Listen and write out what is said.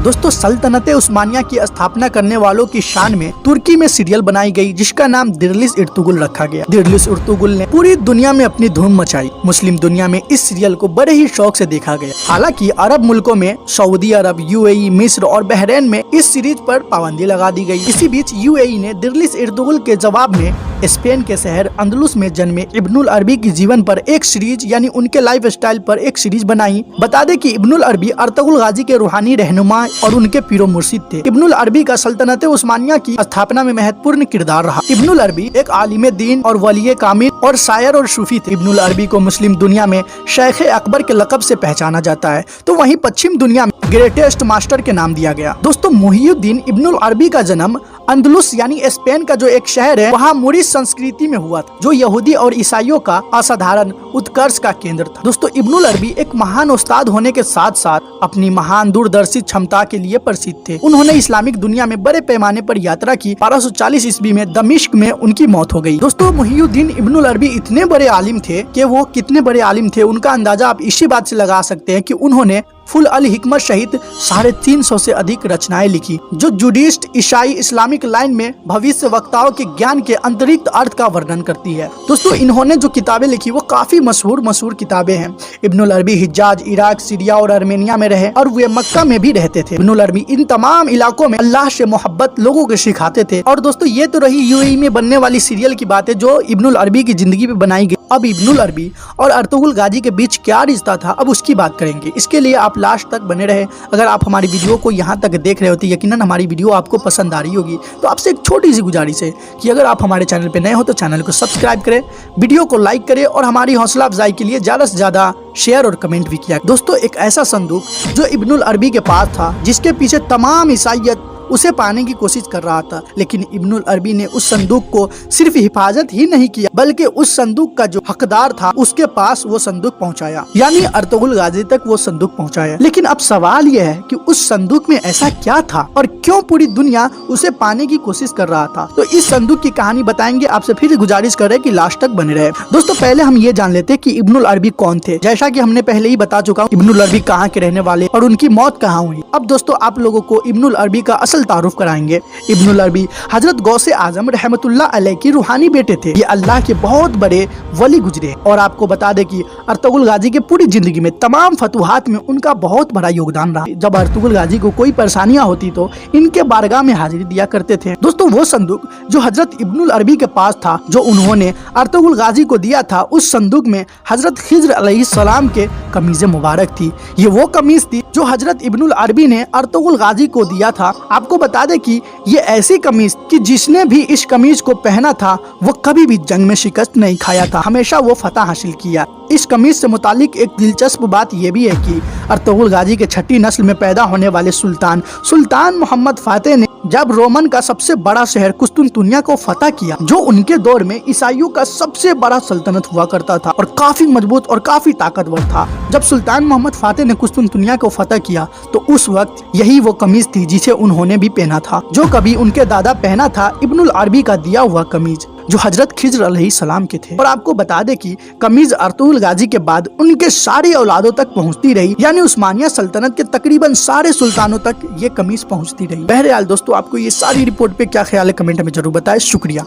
दोस्तों सल्तनत उस्मानिया की स्थापना करने वालों की शान में तुर्की में सीरियल बनाई गई जिसका नाम दिरलिस इर्तुगुल रखा गया। दिरलिस इर्तुगुल ने पूरी दुनिया में अपनी धूम मचाई। मुस्लिम दुनिया में इस सीरियल को बड़े ही शौक से देखा गया। हालांकि अरब मुल्कों में सऊदी अरब, यूएई, मिस्र और बहरीन में इस सीरीज पर पाबंदी लगा दी गई। इसी बीच यूएई ने दिरलिस इर्तुगुल के जवाब में स्पेन के शहर अंदलुस में जन्मे इब्नुल अरबी की जीवन पर एक सीरीज यानी उनके लाइफ स्टाइल पर एक सीरीज बनाई। बता दें कि इब्नुल अरबी अर्तुगरुल गाजी के रूहानी रहनुमा और उनके पीरो मुर्शिद थे। इब्नुल अरबी का सल्तनत उस्मानिया की स्थापना में महत्वपूर्ण किरदार रहा। इब्नुल अरबी एक आलिम दीन और वली कामिल और शायर और सूफी थे। इब्नुल अरबी को मुस्लिम दुनिया में शेख अकबर के लक़ब से पहचाना जाता है, तो वहीं पश्चिम दुनिया में ग्रेटेस्ट मास्टर के नाम दिया गया। दोस्तों मुहियुद्दीन इब्नुल अरबी का जन्म अंदलुस यानी स्पेन का जो एक शहर है वहाँ मोरिस संस्कृति में हुआ था, जो यहूदी और ईसाइयों का असाधारण उत्कर्ष का केंद्र था। दोस्तों इब्नुल अरबी एक महान उस्ताद होने के साथ साथ अपनी महान दूरदर्शी क्षमता के लिए प्रसिद्ध थे। उन्होंने इस्लामिक दुनिया में बड़े पैमाने पर यात्रा की। 1240 ईस्वी में दमिश्क में उनकी मौत हो गई। दोस्तों मुहियुद्दीन इब्नुल अरबी इतने बड़े आलिम थे कि वो कितने बड़े आलिम थे उनका अंदाजा आप इसी बात से लगा सकते हैं कि उन्होंने फुल अल हिकमत सहित 350 से अधिक रचनाएं लिखी, जो जुडिस्ट, ईसाई, इस्लामिक लाइन में भविष्य वक्ताओं के ज्ञान के अंतरिक्त अर्थ का वर्णन करती है। दोस्तों इन्होंने जो किताबें लिखी वो काफी मशहूर किताबें हैं। इब्नुल अरबी हिजाज, इराक, सीरिया और आर्मेनिया में रहे और वे मक्का में भी रहते थे। इब्नुल अरबी इन तमाम इलाकों में अल्लाह से मोहब्बत लोगों को सिखाते थे। और दोस्तों ये तो रही यूएई में बनने वाली सीरियल की बात है जो इब्नुल अरबी की जिंदगी पे बनाई गई। अब इब्नुल अरबी और अर्तुगरुल गाजी के बीच क्या रिश्ता था, अब उसकी बात करेंगे। इसके लिए आप लास्ट तक बने रहे। अगर आप हमारी वीडियो को यहाँ तक देख रहे होते यकीनन हमारी वीडियो आपको पसंद आ रही होगी। तो आपसे एक छोटी सी गुजारिश है कि अगर आप हमारे चैनल पे नए हो तो चैनल को सब्सक्राइब करें, वीडियो को लाइक करें और हमारी हौसला अफजाई के लिए ज़्यादा से ज़्यादा शेयर और कमेंट भी किया। दोस्तों एक ऐसा संदूक जो इब्नुल अरबी के पास था, जिसके पीछे तमाम ईसाइयत उसे पाने की कोशिश कर रहा था, लेकिन इब्नुल अरबी ने उस संदूक को सिर्फ हिफाजत ही नहीं किया बल्कि उस संदूक का जो हकदार था उसके पास वो संदूक पहुंचाया, यानी अर्तुगरुल गाजी तक वो संदूक पहुंचाया। लेकिन अब सवाल यह है कि उस संदूक में ऐसा क्या था और क्यों पूरी दुनिया उसे पाने की कोशिश कर रहा था। तो इस संदूक की कहानी बताएंगे। आपसे फिर गुजारिश कर रहे कि लास्ट तक बने रहे। दोस्तों पहले हम ये जान लेते कि इब्नुल अरबी कौन थे। जैसा कि हमने पहले ही बता चुका हूँ इब्नुल अरबी कहाँ के रहने वाले और उनकी मौत कहाँ हुई। अब दोस्तों आप लोगों को इब्नुल अरबी का असल तारुफ कराएंगे। इब्नुल अरबी हजरत गौसे आजम रहमतुल्लाह अलैह की रूहानी बेटे थे। ये अल्लाह के बहुत बड़े वली गुजरे। और आपको बता दे कि अर्तुगरुल गाजी की पूरी जिंदगी में तमाम फतुहात में उनका बहुत बड़ा योगदान रहा। जब अर्तुगरुल गाजी को कोई परेशानियां होती तो इनके बारगाह में हाजिरी दिया करते थे। दोस्तों वो संदूक जो हजरत इब्नुल अरबी के पास था, जो उन्होंने अर्तुगरुल गाजी को दिया था, उस संदूक में हजरत खिज्र अलैहिस्सलाम के कमीज़े मुबारक थी। ये वो कमीज थी जो हजरत इब्नुल अरबी ने अर्तुगरुल गाजी को दिया था। आपको बता दे कि ये ऐसी कमीज कि जिसने भी इस कमीज को पहना था वो कभी भी जंग में शिकस्त नहीं खाया था, हमेशा वो फतह हासिल किया। इस कमीज से मुतालिक एक दिलचस्प बात यह भी है कि अर्तुगरुल गाजी के छठी नस्ल में पैदा होने वाले सुल्तान मोहम्मद फातेह ने जब रोमन का सबसे बड़ा शहर कुस्तुनतुनिया को फतह किया, जो उनके दौर में ईसाइयों का सबसे बड़ा सल्तनत हुआ करता था और काफी मजबूत और काफी ताकतवर था। जब सुल्तान मोहम्मद फातेह ने कुस्तुनतुनिया को फतह किया तो उस वक्त यही वो कमीज थी जिसे उन्होंने भी पहना था, जो कभी उनके दादा पहना था, इब्नुल अरबी का दिया हुआ कमीज जो हजरत खिज्र अलैहिस्सलाम के थे। और आपको बता दे कि कमीज अर्तुगरुल गाजी के बाद उनके सारी औलादों तक पहुंचती रही, यानी उस्मानिया सल्तनत के तकरीबन सारे सुल्तानों तक ये कमीज पहुंचती रही। बहरहाल दोस्तों आपको ये सारी रिपोर्ट पे क्या ख्याल है कमेंट में जरूर बताएं। शुक्रिया।